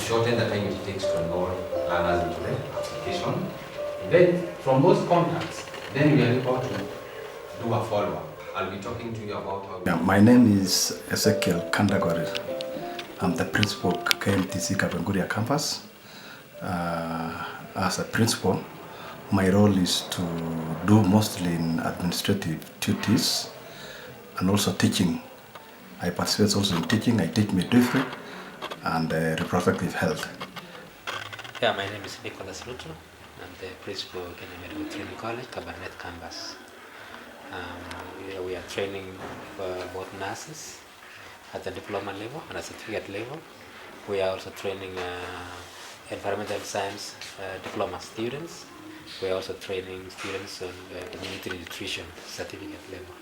shorten the time it takes to enroll learners into the application. Then from those contacts, then we are able to do a follow-up. I'll be talking to you about how... Yeah, my name is Ezekiel Kandagori. I'm the principal KMTC Kapenguria campus. As a principal, my role is to do mostly in administrative duties and also teaching. I participate also in teaching. I teach midwifery and reproductive health. Yeah, my name is Nicholas Ruto. I'm the principal of Kenya Medical Training College, Kabarnet campus. We are training both nurses at the diploma level and at certificate level. We are also training environmental science diploma students. We are also training students on community nutrition certificate level.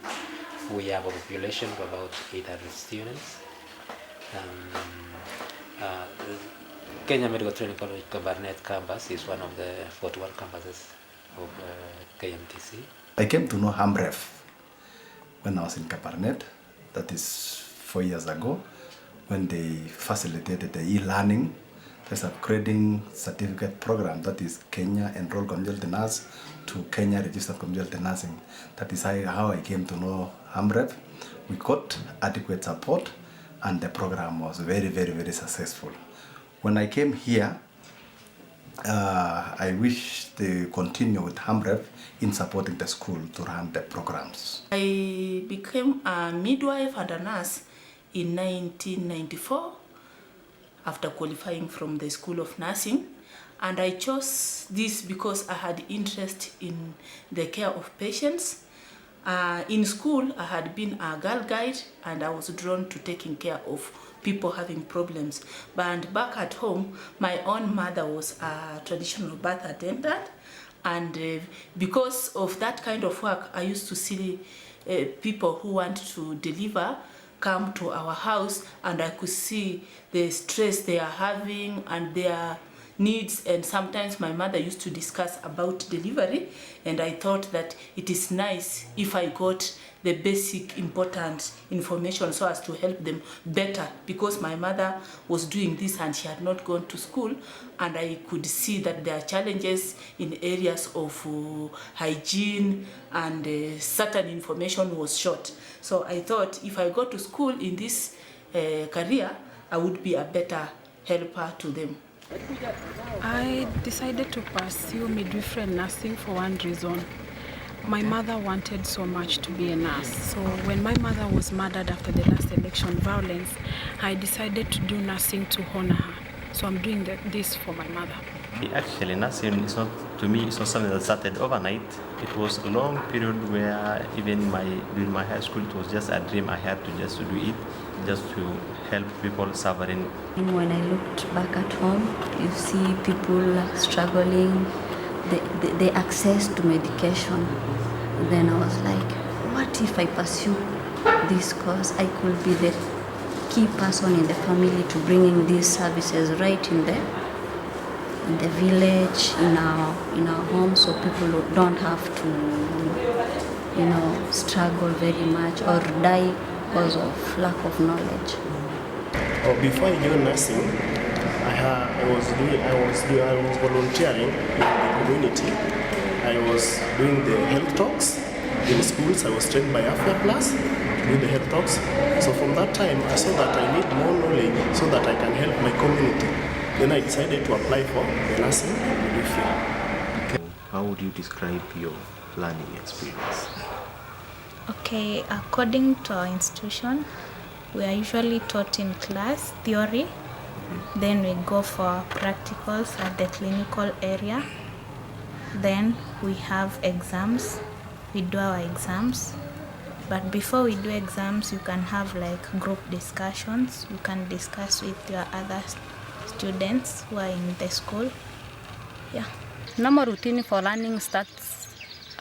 We have a population of about 800 students. Kenya Medical Training College Kabarnet campus is one of the 41 campuses of KMTC. I came to know HAMREF when I was in Kabarnet, that is 4 years ago, when they facilitated the eLearning, this upgrading certificate program, that is Kenya Enrolled Community Nurse to Kenya Registered Community Nursing. That is how I came to know HAMREF. We got adequate support and the program was very, very, very successful. When I came here, I wish to continue with HAMREF in supporting the school to run the programs. I became a midwife and a nurse in 1994 after qualifying from the School of Nursing, and I chose this because I had interest in the care of patients. In school, I had been a girl guide and I was drawn to taking care of people having problems. But back at home, my own mother was a traditional birth attendant, and because of that kind of work, I used to see people who want to deliver come to our house, and I could see the stress they are having and their needs, and sometimes my mother used to discuss about delivery, and I thought that it is nice if I got the basic important information so as to help them better, because my mother was doing this and she had not gone to school, and I could see that there are challenges in areas of hygiene, and certain information was short. So I thought if I go to school in this career, I would be a better helper to them. I decided to pursue midwifery and nursing for one reason. My mother wanted so much to be a nurse. So when my mother was murdered after the last election violence, I decided to do nursing to honor her. So I'm doing this for my mother. Actually, nursing is not, to me, it's not something that started overnight. It was a long period where even during my high school, it was just a dream I had to do it, just to help people suffering. And when I looked back at home, you see people struggling, the access to medication. Then I was like, what if I pursue this course? I could be the key person in the family to bringing these services right in the village, in our home, so people don't have to, struggle very much or die because of lack of knowledge. Before I joined nursing, I was volunteering in the community. I was doing the health talks in schools. I was trained by Afya Plus to do the health talks. So from that time, I saw that I need more knowledge so that I can help my community. Then I decided to apply for the nursing midwifery. How would you describe your learning experience? Okay, according to our institution, we are usually taught in class theory. Then we go for practicals at the clinical area. Then we have exams. We do our exams. But before we do exams, you can have like group discussions. You can discuss with your other students who are in the school. Yeah. Normal routine for learning starts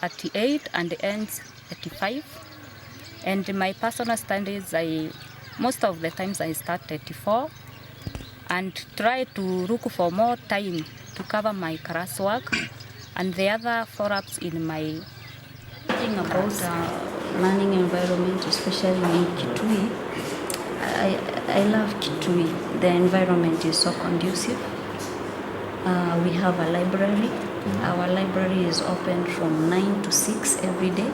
at 8 and ends at 5. And my personal studies, most of the times I start at 4 and try to look for more time to cover my classwork and the other follow-ups in my... Thinking about learning environment, especially in Kitui, I love Kitui. the environment is so conducive. We have a library. Our library is open from 9 to 6 every day.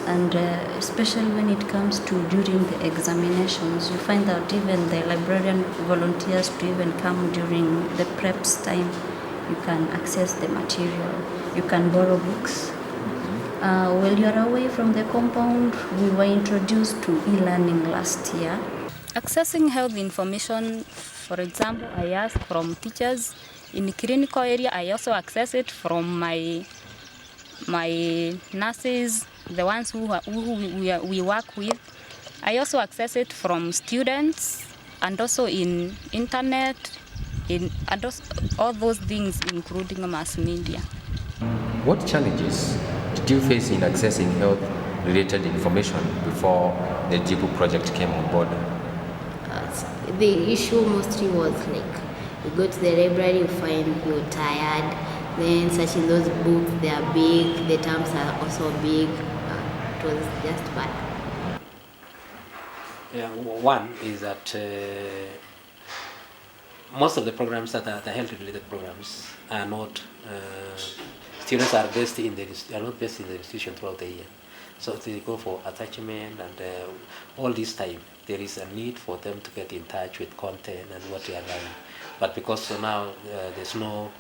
And especially when it comes to during the examinations, you find that even the librarian volunteers to even come during the preps time. You can access the material. You can borrow books. While you're away from the compound, we were introduced to eLearning last year. Accessing health information, for example, I ask from teachers in the clinical area. I also access it from my nurses, the ones who we work with. I also access it from students and also in internet, and also all those things, including mass media. What challenges did you face in accessing health-related information before the JIBU project came on board? The issue mostly was like, you go to the library, you find you're tired, then searching those books, they are big, the terms are also big. It was just bad. Yeah, one is that most of the programs that are the health-related programs are not, students are not based in the institution throughout the year. So they go for attachment, and all this time there is a need for them to get in touch with content and what they are learning. But because now there's no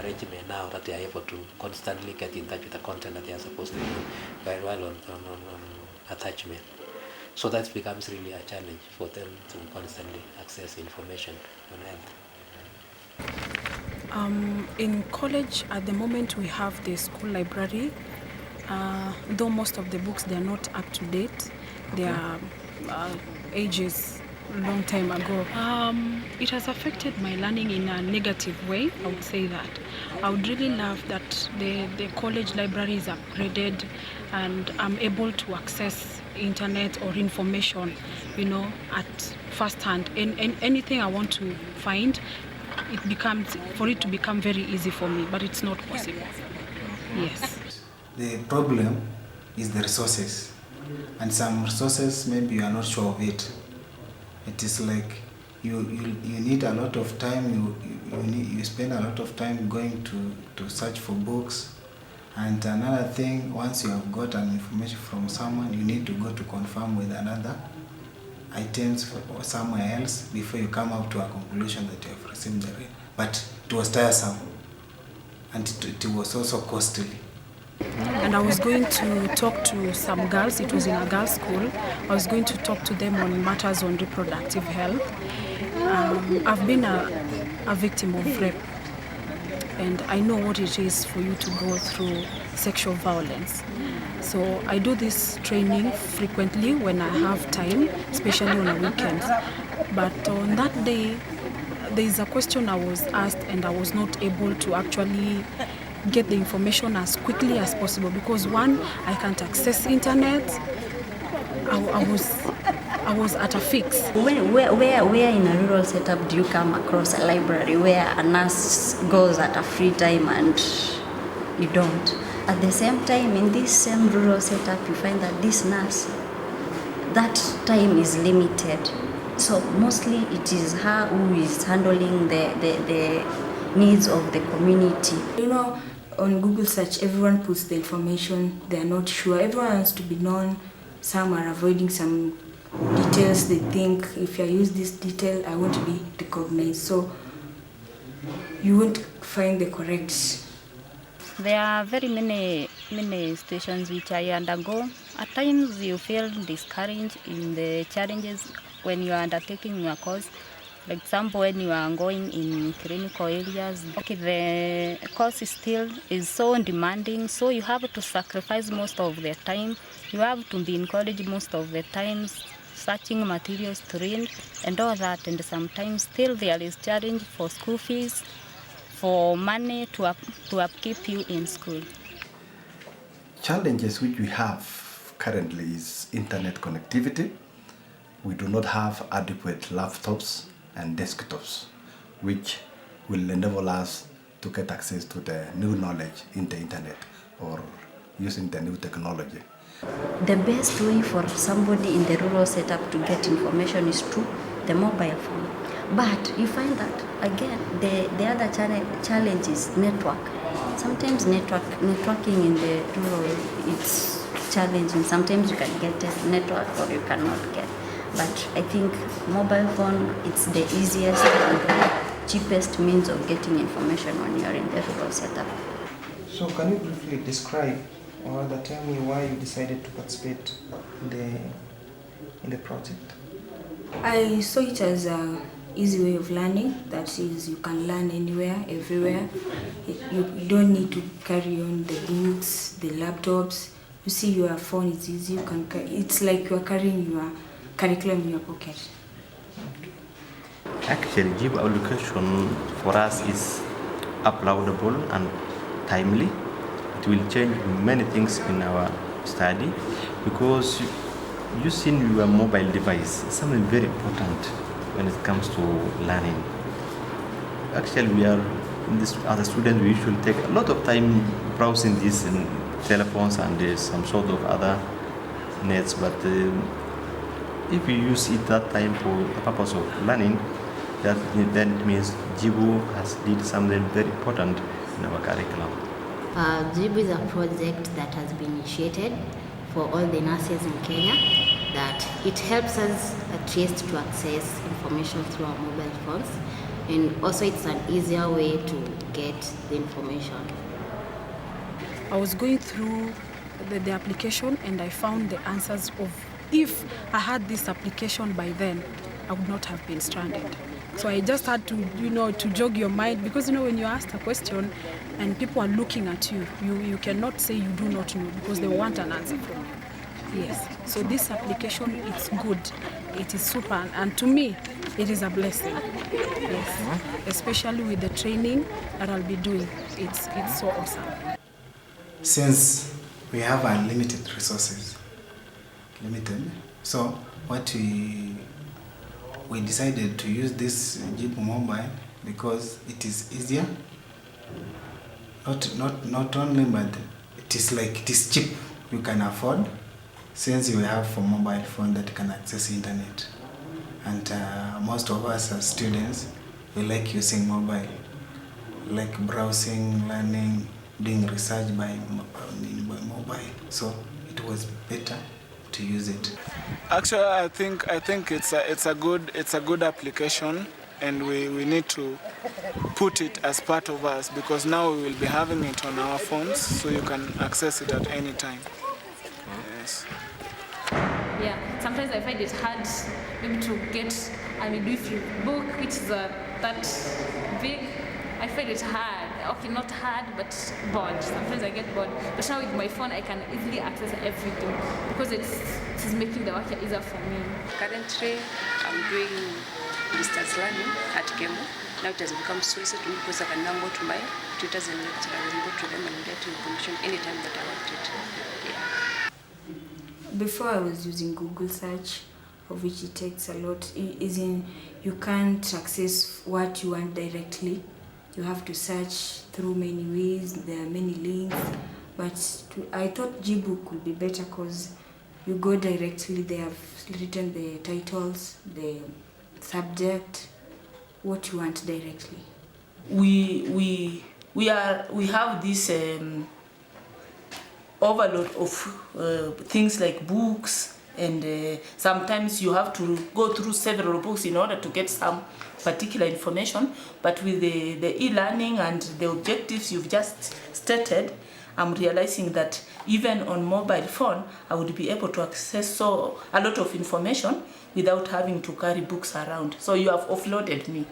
regimen now that they are able to constantly get in touch with the content that they are supposed to do while on attachment. So that becomes really a challenge for them to constantly access information on health. In college, at the moment, we have the school library. Though most of the books, they are not up to date. They are ages long time ago. It has affected my learning in a negative way, I would say that. I would really love that the college library is upgraded and I'm able to access internet or information, at first hand. And anything I want to find, for it to become very easy for me, but it's not possible. Yes. The problem is the resources, and some resources maybe you are not sure of it. It is like you need a lot of time. You spend a lot of time going to search for books, and another thing, once you have got an information from someone, you need to go to confirm with another items or somewhere else before you come up to a conclusion that you have received the read. But it was tiresome, and it was also costly. And I was going to talk to some girls. It was in a girls' school. I was going to talk to them on matters on reproductive health. I've been a victim of rape, and I know what it is for you to go through sexual violence. So I do this training frequently when I have time, especially on the weekends. But on that day, there is a question I was asked, and I was not able to actually get the information as quickly as possible because one, I can't access internet. I was at a fix. Where in a rural setup do you come across a library where a nurse goes at a free time and you don't? At the same time, in this same rural setup, you find that this nurse, that time is limited. So mostly it is her who is handling the needs of the community. On Google search, everyone puts the information they are not sure. Everyone wants to be known. Some are avoiding some details. They think if I use this detail, I won't be recognized. So you won't find the correct. There are very many situations which I undergo. At times you feel discouraged in the challenges when you are undertaking your course. For example, when you are going in clinical areas, the course is so demanding, so you have to sacrifice most of the time. You have to be in college most of the time, searching materials to read and all that, and sometimes still there is challenge for school fees, for money to upkeep you in school. Challenges which we have currently is internet connectivity. We do not have adequate laptops and desktops, which will enable us to get access to the new knowledge in the internet or using the new technology. The best way for somebody in the rural setup to get information is to the mobile phone. But you find that, again, the other challenge is network. Sometimes networking in the rural, it's challenging. Sometimes you can get a network or you cannot get. But I think mobile phone, it's the easiest and the cheapest means of getting information when you are in the rural setup. So can you briefly describe or rather tell me why you decided to participate in the project? I saw it as an easy way of learning. That is, you can learn anywhere, everywhere. You don't need to carry on the books, the laptops. You see, your phone is easy. You can. It's like you are carrying your curriculum in your pocket. Actually, JIBU education for us is uploadable and timely. It will change many things in our study because using your mobile device is something very important when it comes to learning. Actually, we are in this as a student, we usually take a lot of time browsing these in telephones and some sort of other nets, but if you use it that time for the purpose of learning, then it means JIBU has did something very important in our curriculum. JIBU is a project that has been initiated for all the nurses in Kenya, that it helps us at least to access information through our mobile phones, and also it's an easier way to get the information. I was going through the application and I found the answers of, if I had this application by then, I would not have been stranded. So I just had to, to jog your mind, because when you ask a question and people are looking at you, you cannot say you do not know, because they want an answer from you. Yes. So this application, it's good. It is super, and to me, it is a blessing. Yes. Especially with the training that I'll be doing. It's so awesome. Since we have unlimited resources, so what we decided to use this JIBU mobile because it is easier. Not only, but it is cheap. You can afford, since you have a mobile phone that can access internet, and most of us as students, we like using mobile, like browsing, learning, doing research by mobile. So it was better to use it. Actually, I think it's a good application, and we need to put it as part of us, because now we will be having it on our phones, so you can access it at any time. Yes. Yeah, sometimes I find it hard maybe to get a midwifery book which is that big. I find it hard. Okay, not hard, but bored. Sometimes I get bored. But now with my phone, I can easily access everything because it is making the work easier for me. Currently, I'm doing distance learning at Kemu. Now it has become so easy to me because I can now go to my tutors and lecturers and go to them and get information anytime that I want it. Yeah. Before I was using Google search, of which it takes a lot. You can't access what you want directly. You have to search through many ways. There are many links, but I thought JIBU could be better because you go directly. They have written the titles, the subject, what you want directly. We have this overload of things like books, and sometimes you have to go through several books in order to get some particular information. But with the e-learning and the objectives you've just stated, I'm realizing that even on mobile phone, I would be able to access a lot of information without having to carry books around. So you have offloaded me.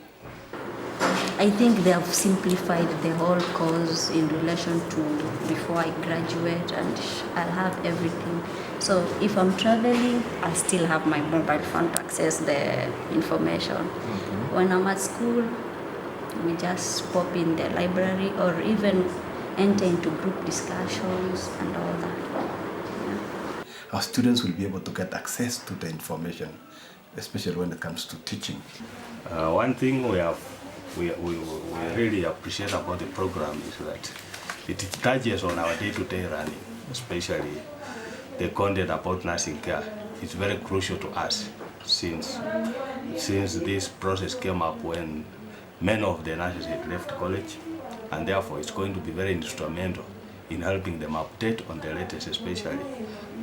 I think they have simplified the whole course in relation to before I graduate, and I'll have everything. So if I'm traveling, I still have my mobile phone to access the information. Mm-hmm. When I'm at school, we just pop in the library or even enter into group discussions and all that. Yeah. Our students will be able to get access to the information, especially when it comes to teaching. One thing we really appreciate about the program is that it touches on our day-to-day running, especially the content about nursing care. It's very crucial to us since this process came up when many of the nurses had left college, and therefore it's going to be very instrumental in helping them update on the latest, especially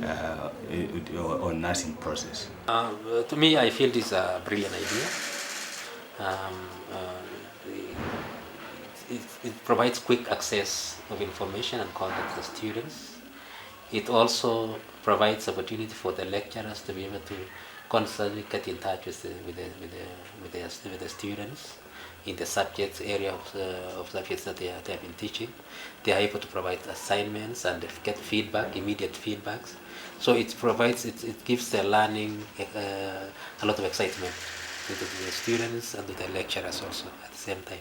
on nursing process. To me, I feel this is a brilliant idea. It provides quick access of information and contact to students. It also provides opportunity for the lecturers to be able to constantly get in touch with the students in the subjects area of subjects that they have been teaching. They are able to provide assignments and get feedback, immediate feedbacks. So it gives the learning a lot of excitement to the students and to the lecturers also at the same time.